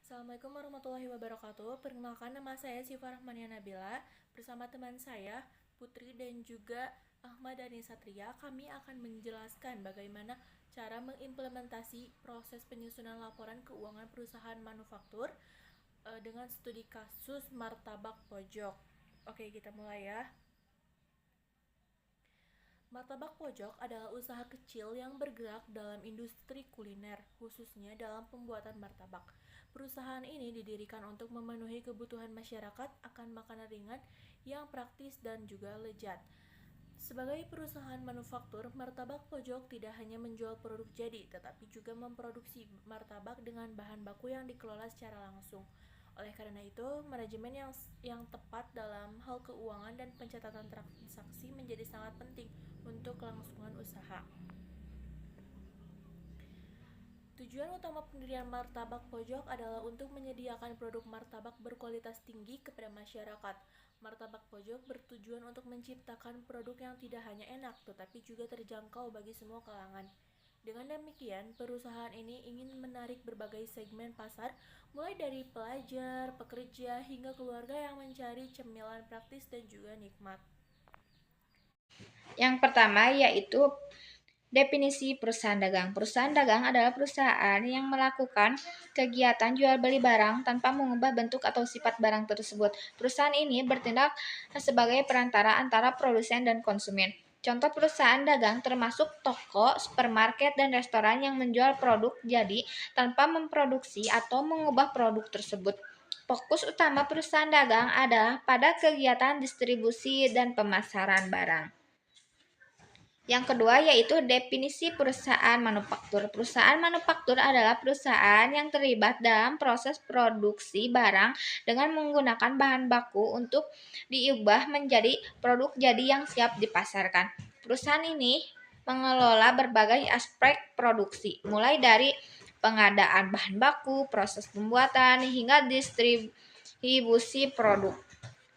Assalamualaikum warahmatullahi wabarakatuh. Perkenalkan, nama saya Syifa Rahmania Nabila. Bersama teman saya Putri dan juga Ahmad Dhani Satria, kami akan menjelaskan bagaimana cara mengimplementasi proses penyusunan laporan keuangan perusahaan manufaktur dengan studi kasus martabak pojok. Oke, kita mulai ya. Martabak pojok adalah usaha kecil yang bergerak dalam industri kuliner, khususnya dalam pembuatan martabak. Perusahaan ini didirikan untuk memenuhi kebutuhan masyarakat akan makanan ringan yang praktis dan juga lezat. Sebagai perusahaan manufaktur, martabak pojok tidak hanya menjual produk jadi, tetapi juga memproduksi martabak dengan bahan baku yang dikelola secara langsung. Oleh karena itu, manajemen yang tepat dalam hal keuangan dan pencatatan transaksi menjadi sangat penting untuk kelangsungan usaha. Tujuan utama pendirian martabak pojok adalah untuk menyediakan produk martabak berkualitas tinggi kepada masyarakat. Martabak pojok bertujuan untuk menciptakan produk yang tidak hanya enak, tetapi juga terjangkau bagi semua kalangan. Dengan demikian, perusahaan ini ingin menarik berbagai segmen pasar, mulai dari pelajar, pekerja, hingga keluarga yang mencari cemilan praktis dan juga nikmat. Yang pertama yaitu definisi perusahaan dagang. Perusahaan dagang adalah perusahaan yang melakukan kegiatan jual beli barang tanpa mengubah bentuk atau sifat barang tersebut. Perusahaan ini bertindak sebagai perantara antara produsen dan konsumen. Contoh perusahaan dagang termasuk toko, supermarket, dan restoran yang menjual produk jadi tanpa memproduksi atau mengubah produk tersebut. Fokus utama perusahaan dagang adalah pada kegiatan distribusi dan pemasaran barang. Yang kedua yaitu definisi perusahaan manufaktur. Perusahaan manufaktur adalah perusahaan yang terlibat dalam proses produksi barang dengan menggunakan bahan baku untuk diubah menjadi produk jadi yang siap dipasarkan. Perusahaan ini mengelola berbagai aspek produksi, mulai dari pengadaan bahan baku, proses pembuatan, hingga distribusi produk.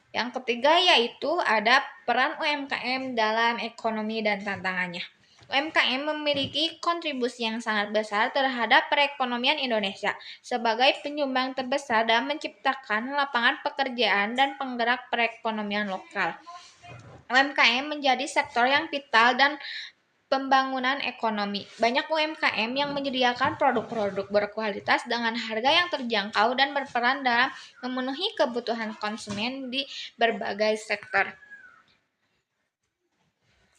Yang ketiga yaitu ada peran UMKM dalam ekonomi dan tantangannya. UMKM memiliki kontribusi yang sangat besar terhadap perekonomian Indonesia sebagai penyumbang terbesar dalam menciptakan lapangan pekerjaan dan penggerak perekonomian lokal. UMKM menjadi sektor yang vital dan pembangunan ekonomi. Banyak UMKM yang menyediakan produk-produk berkualitas dengan harga yang terjangkau dan berperan dalam memenuhi kebutuhan konsumen di berbagai sektor.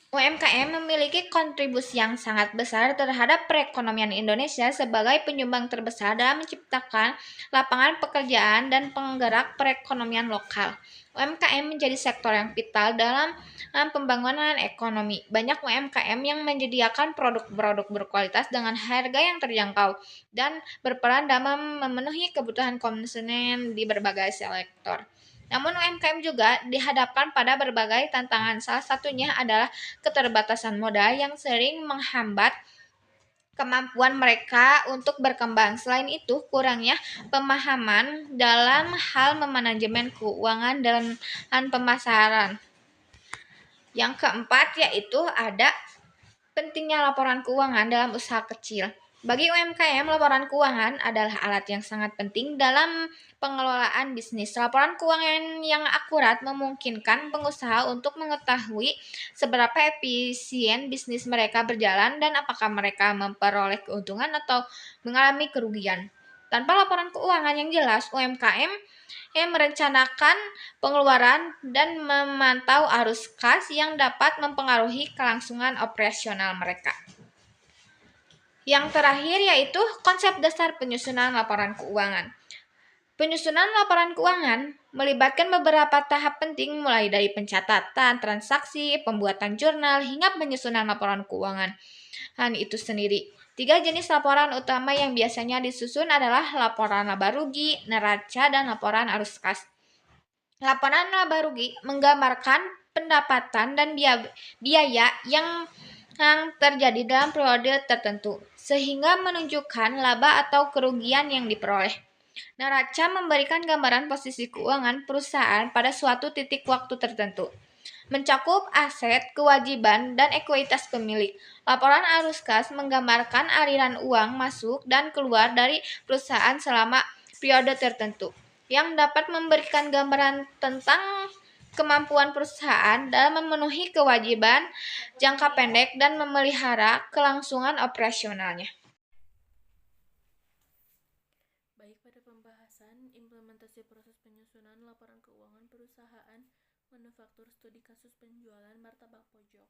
UMKM memiliki kontribusi yang sangat besar terhadap perekonomian Indonesia sebagai penyumbang terbesar dalam menciptakan lapangan pekerjaan dan penggerak perekonomian lokal. UMKM menjadi sektor yang vital dalam pembangunan ekonomi. Banyak UMKM yang menyediakan produk-produk berkualitas dengan harga yang terjangkau dan berperan dalam memenuhi kebutuhan konsumen di berbagai sektor. Namun UMKM juga dihadapkan pada berbagai tantangan. Salah satunya adalah keterbatasan modal yang sering menghambat kemampuan mereka untuk berkembang. Selain itu, kurangnya pemahaman dalam hal memanajemen keuangan dan pemasaran. Yang keempat yaitu ada pentingnya laporan keuangan dalam usaha kecil. Bagi UMKM, laporan keuangan adalah alat yang sangat penting dalam pengelolaan bisnis. Laporan keuangan yang akurat memungkinkan pengusaha untuk mengetahui seberapa efisien bisnis mereka berjalan dan apakah mereka memperoleh keuntungan atau mengalami kerugian. Tanpa laporan keuangan yang jelas, UMKM yang merencanakan pengeluaran dan memantau arus kas yang dapat mempengaruhi kelangsungan operasional mereka. Yang terakhir yaitu konsep dasar penyusunan laporan keuangan. Penyusunan laporan keuangan melibatkan beberapa tahap penting mulai dari pencatatan transaksi, pembuatan jurnal, hingga penyusunan laporan keuangan itu sendiri. 3 jenis laporan utama yang biasanya disusun adalah laporan laba rugi, neraca, dan laporan arus kas. Laporan laba rugi menggambarkan pendapatan dan biaya yang terjadi dalam periode tertentu, sehingga menunjukkan laba atau kerugian yang diperoleh. Neraca memberikan gambaran posisi keuangan perusahaan pada suatu titik waktu tertentu, mencakup aset, kewajiban, dan ekuitas pemilik. Laporan arus kas menggambarkan aliran uang masuk dan keluar dari perusahaan selama periode tertentu, yang dapat memberikan gambaran tentang kemampuan perusahaan dalam memenuhi kewajiban jangka pendek dan memelihara kelangsungan operasionalnya. Baik, pada pembahasan implementasi proses penyusunan laporan keuangan perusahaan manufaktur studi kasus penjualan martabak pojok.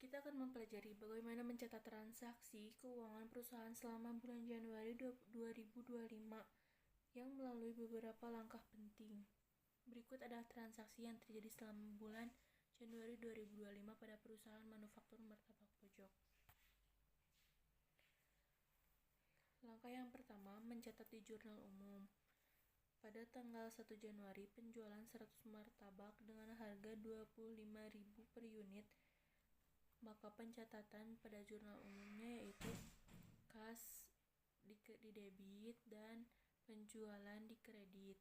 Kita akan mempelajari bagaimana mencatat transaksi keuangan perusahaan selama bulan Januari 2025 yang melalui beberapa langkah penting. Berikut adalah transaksi yang terjadi selama bulan Januari 2025 pada perusahaan manufaktur martabak pojok. Langkah yang pertama, mencatat di jurnal umum. Pada tanggal 1 Januari, penjualan 100 martabak dengan harga 25.000 per unit, maka pencatatan pada jurnal umumnya yaitu kas di debit dan penjualan di kredit.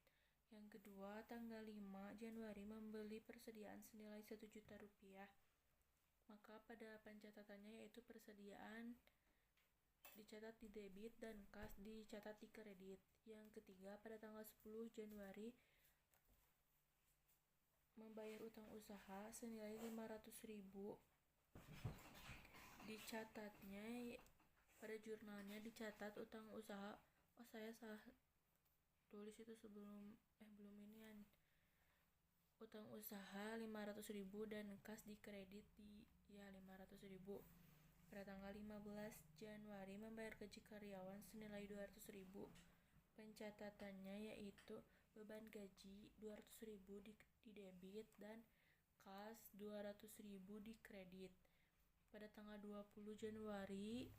Yang kedua, tanggal 5 Januari membeli persediaan senilai 1 juta rupiah, maka pada pencatatannya yaitu persediaan dicatat di debit dan kas dicatat di kredit. Yang ketiga, pada tanggal 10 Januari membayar utang usaha senilai 500.000, dicatatnya pada jurnalnya dicatat utang usaha. Saya salah tulis itu belum inian. Utang usaha 500.000 dan kas di kredit di 500.000. Pada tanggal 15 Januari membayar gaji karyawan senilai 200.000. Pencatatannya yaitu beban gaji 200.000 di debit dan kas 200.000 di kredit. Pada tanggal 20 Januari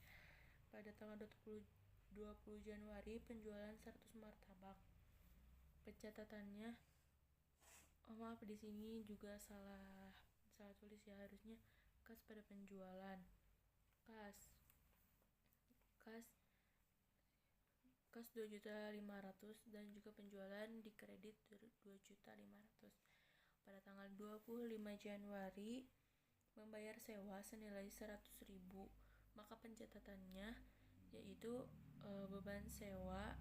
penjualan 100 martabak. Pencatatannya maaf di sini juga salah tulis ya, harusnya kas pada penjualan. Kas 2.500.000 dan juga penjualan di kredit 2.500.000. Pada tanggal 25 Januari membayar sewa senilai 100.000, maka pencatatannya yaitu beban sewa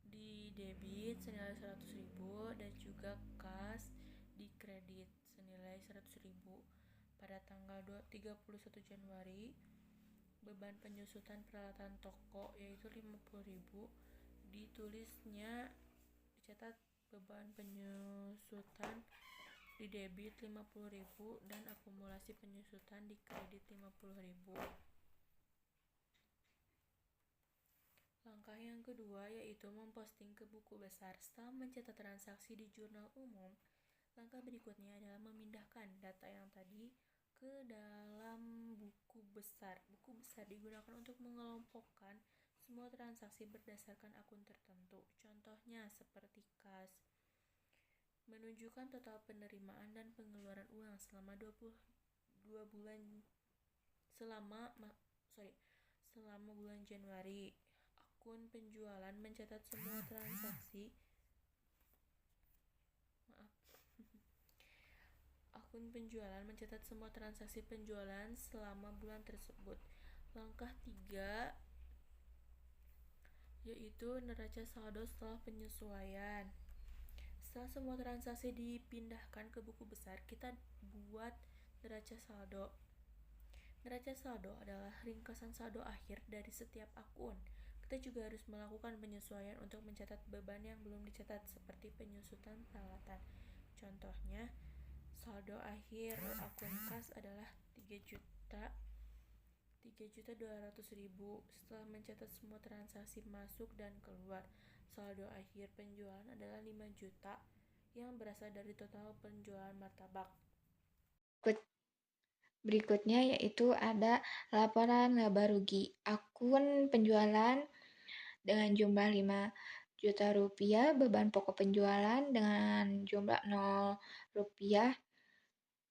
di debit senilai 100.000 dan juga kas di kredit senilai 100.000. Pada tanggal 31 Januari beban penyusutan peralatan toko yaitu 50.000, dicatat beban penyusutan di debit 50.000 dan akumulasi penyusutan di kredit 50.000. Langkah yang kedua yaitu memposting ke buku besar. Setelah mencatat transaksi di jurnal umum, langkah berikutnya adalah memindahkan data yang tadi ke dalam buku besar. Buku besar digunakan untuk mengelompokkan semua transaksi berdasarkan akun tertentu. Contohnya seperti kas. Menunjukkan total penerimaan dan pengeluaran uang selama 22 bulan selama bulan Januari. Akun penjualan mencatat semua transaksi Akun penjualan mencatat semua transaksi penjualan selama bulan tersebut. Langkah 3 yaitu neraca saldo setelah penyesuaian. Setelah semua transaksi dipindahkan ke buku besar, kita buat neraca saldo. Neraca saldo adalah ringkasan saldo akhir dari setiap akun. Kita juga harus melakukan penyesuaian untuk mencatat beban yang belum dicatat seperti penyusutan peralatan. Contohnya, saldo akhir akun kas adalah 3.200.000 setelah mencatat semua transaksi masuk dan keluar. Saldo akhir penjualan adalah 5 juta yang berasal dari total penjualan martabak. Berikutnya yaitu ada laporan laba rugi. Akun penjualan dengan jumlah 5 juta rupiah, beban pokok penjualan dengan jumlah 0 rupiah,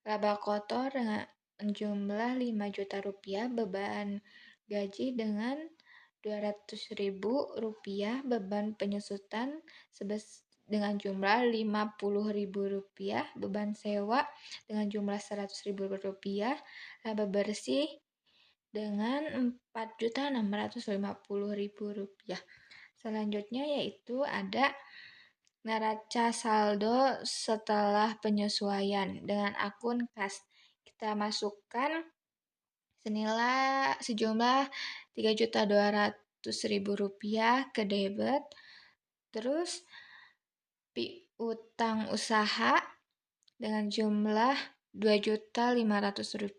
laba kotor dengan jumlah 5 juta rupiah, beban gaji dengan 200.000 rupiah, beban penyusutan dengan jumlah 50.000 rupiah, beban sewa dengan jumlah 100.000 rupiah, laba bersih dengan Rp4.650.000. Selanjutnya yaitu ada neraca saldo setelah penyesuaian dengan akun kas. Kita masukkan sejumlah Rp3.200.000 ke debit. Terus piutang usaha dengan jumlah Rp2.500.000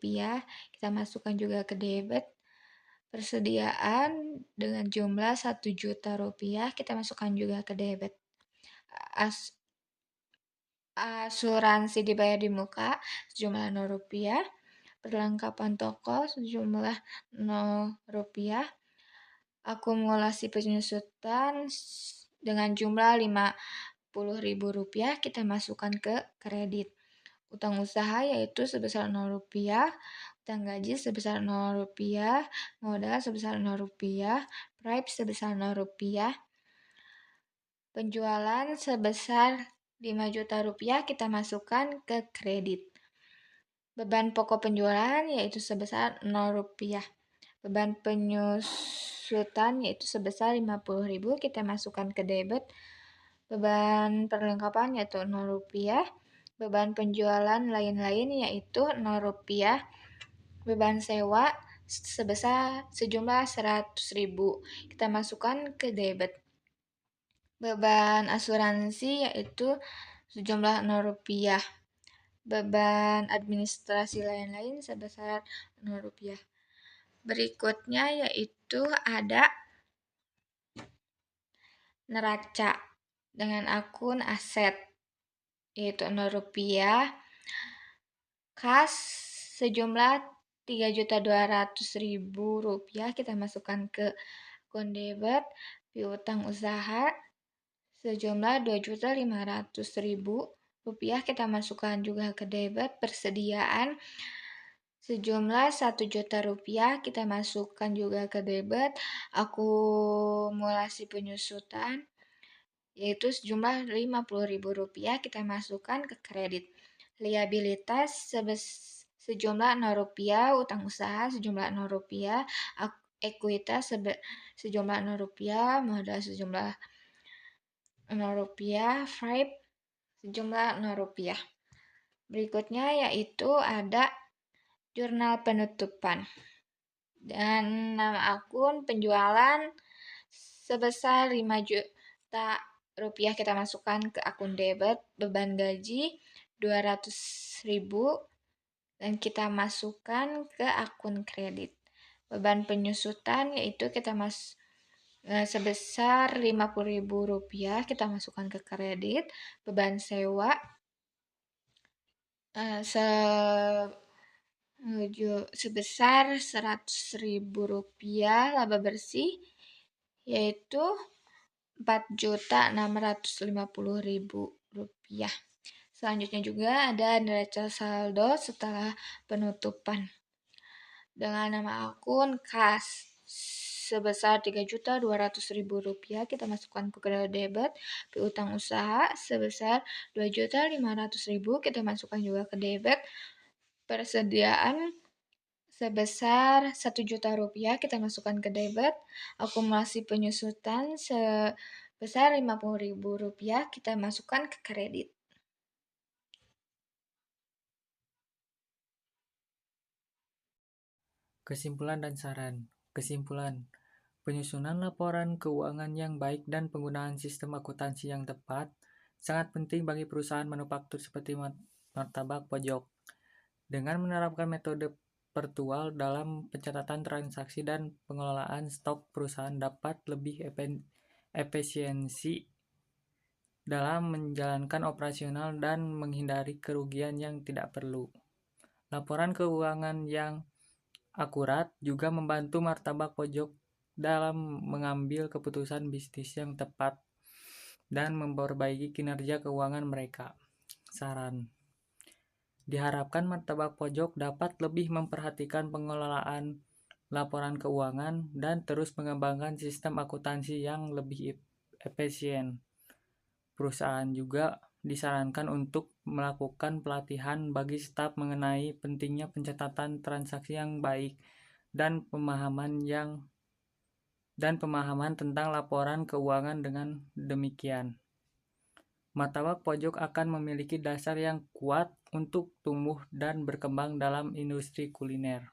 kita masukkan juga ke debit. Persediaan dengan jumlah Rp1.000.000 kita masukkan juga ke debit. Asuransi dibayar di muka sejumlah Rp0. Perlengkapan toko sejumlah Rp0. Akumulasi penyusutan dengan jumlah Rp50.000 kita masukkan ke kredit. Utang usaha yaitu sebesar Rp0, utang gaji sebesar Rp0, modal sebesar Rp0, Prime sebesar Rp0, penjualan sebesar Rp5.000.000 kita masukkan ke kredit. Beban pokok penjualan yaitu sebesar Rp0. Beban penyusutan yaitu sebesar Rp50.000 kita masukkan ke debit. Beban perlengkapan yaitu Rp0. Beban penjualan lain-lain yaitu Rp0. Beban sewa sejumlah Rp100.000 kita masukkan ke debit. Beban asuransi yaitu sejumlah Rp0. Beban administrasi lain-lain sebesar Rp0. Berikutnya yaitu ada neraca dengan akun aset yaitu Rp0. Kas sejumlah Rp3.200.000 kita masukkan ke akun debit. Piutang usaha sejumlah Rp2.500.000 kita masukkan juga ke debit. Persediaan sejumlah Rp1.000.000 kita masukkan juga ke debit. Akumulasi penyusutan yaitu sejumlah Rp50.000 kita masukkan ke kredit. Liabilitas sejumlah Rp0, utang usaha sejumlah Rp0, ekuitas sejumlah Rp0, modal sejumlah Rp0, Prime sejumlah Rp0. Berikutnya yaitu ada jurnal penutupan. Dan nama akun penjualan sebesar Rp5.000.000 kita masukkan ke akun debit. Beban gaji Rp200.000 dan kita masukkan ke akun kredit. Beban penyusutan yaitu kita sebesar Rp50.000 kita masukkan ke kredit. Beban sewa sebesar Rp100.000. Laba bersih yaitu Rp4.650.000. Selanjutnya juga ada neraca saldo setelah penutupan dengan nama akun kas sebesar Rp3.200.000 kita masukkan ke debit. Piutang usaha sebesar Rp2.500.000 kita masukkan juga ke debit. Persediaan sebesar Rp1.000.000 kita masukkan ke debit. Akumulasi penyusutan sebesar Rp50.000 kita masukkan ke kredit. Kesimpulan dan saran. Kesimpulan. Penyusunan laporan keuangan yang baik dan penggunaan sistem akuntansi yang tepat sangat penting bagi perusahaan manufaktur seperti Martabak Pojok. Dengan menerapkan metode virtual dalam pencatatan transaksi dan pengelolaan stok, perusahaan dapat lebih efisiensi dalam menjalankan operasional dan menghindari kerugian yang tidak perlu. Laporan keuangan yang akurat juga membantu Martabak Pojok dalam mengambil keputusan bisnis yang tepat dan memperbaiki kinerja keuangan mereka. Saran. Diharapkan Martabak Pojok dapat lebih memperhatikan pengelolaan laporan keuangan dan terus mengembangkan sistem akuntansi yang lebih efisien. Perusahaan juga disarankan untuk melakukan pelatihan bagi staf mengenai pentingnya pencatatan transaksi yang baik dan pemahaman tentang laporan keuangan. Dengan demikian, martabak pojok akan memiliki dasar yang kuat untuk tumbuh dan berkembang dalam industri kuliner.